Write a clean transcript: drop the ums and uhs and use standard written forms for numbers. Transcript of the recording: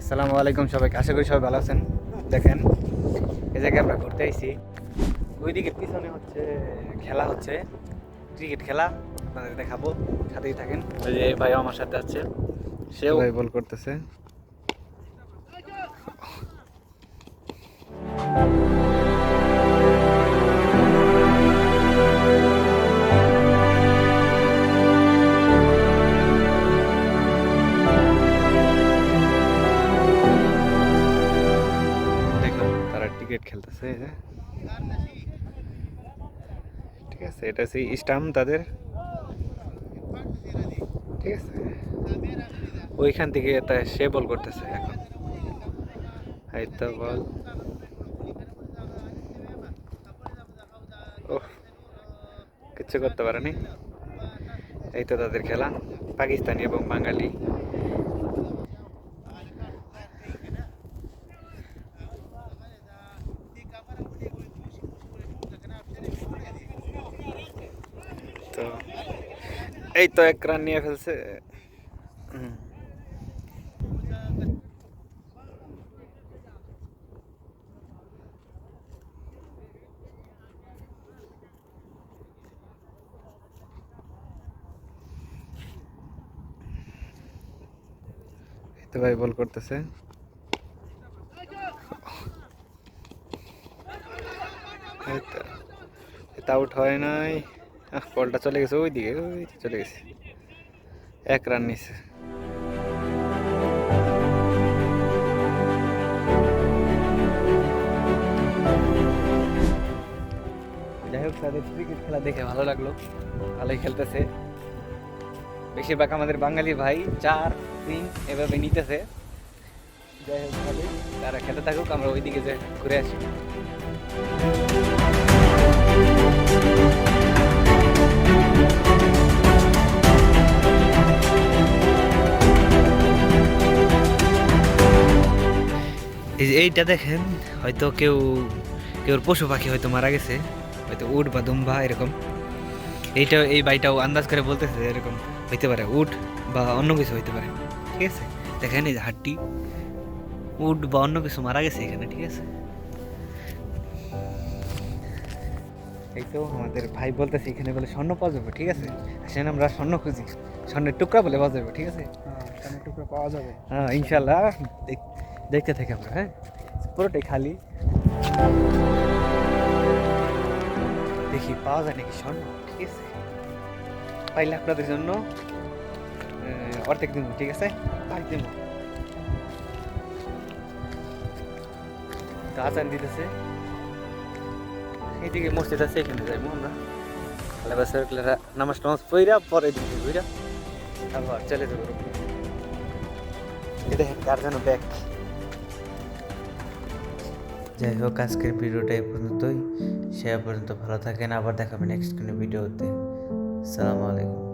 আসসালামু আলাইকুম সবাইকে, আশা করি সবাই ভালো আছেন। দেখেন এই জায়গায় আমরা ঘুরতে আইছি, ওইদিকে পিছনে হচ্ছে খেলা হচ্ছে, ক্রিকেট খেলা, আপনাদের দেখাবো, সাথেই থাকেন। ওই যে ভাই আমার সাথে আছে, সেও ভাই বল করতেছে। দেখুন তারা ক্রিকেট খেলতেছে, এই যে ঠিক আছে, এটা হচ্ছে স্টাম্প তাদের, ঠিক আছে। ওইখান থেকে তাই সে বল করতেছে এখন, এই তো বল। ও কিচ্ছু করতে পারেনি। এই তো তাদের খেলা, পাকিস্তানি এবং বাঙালি। তো এই তো এক রান নিয়ে ফেলছে। হুম। এই তো ভাই বল করতেছে, এই তো এটা আউট হয় নাই। বলটা চলে গেছে ওইদিকে, ওই চলে গেছে, এক রান নিছে। যাই হোক, তাদের ক্রিকেট খেলা দেখে ভালো লাগলো, ভালোই খেলতেছে। বেশিরভাগ আমাদের বাঙালি ভাই 4-3 এভাবে নিতেছে। যাই হোক ভালোই, তারা খেতে থাকুক, আমরা ওইদিকে যে ঘুরে আসি। এই যে এইটা দেখেন, হয়তো কেউ কেউ পশু পাখি হয়তো মারা গেছে, হয়তো উট বা দুম্বা এরকম। এইটা এই বাইটাও আন্দাজ করে বলতেছে যে এরকম হইতে পারে, উট বা অন্য কিছু হইতে পারে, ঠিক আছে। দেখেন এই যে হাড্ডি, উট বা অন্য কিছু মারা গেছে এখানে, ঠিক আছে। এই তো আমাদের ভাই বলতেছে এখানে বলে স্বর্ণ পাওয়া যাবে, ঠিক আছে। আসেন আমরা স্বর্ণ খুঁজি, স্বর্ণের টুকরা বলে পাওয়া যাবে, ঠিক আছে। স্বর্ণের টুকরা পাওয়া যাবে। হ্যাঁ ইনশাল্লাহ, দেখতে থাকি আমরা। হ্যাঁ পুরোটাই খালি, দেখি পাওয়া যায় নাকি স্বর্ণ, ঠিক আছে। পাইলে আপনাদের জন্য অর্ধেক দিব, ঠিক আছে, ভাগ দিব। তো আজান দিতেছে, এইদিকে মসজিদ আছে, এখানে যাইবো আমরা। নামাজ টামাজ পইরা পরে দিকে ঘুরা আবার চলে যাবো। এই দেখেন কার যেন ব্যাগ। যাই হোক, আজকের ভিডিওটা এই পর্যন্তই। সে পর্যন্ত ভালো থাকেন, আবার দেখাবেন নেক্সট কোনো ভিডিওতে। আসসালামু আলাইকুম।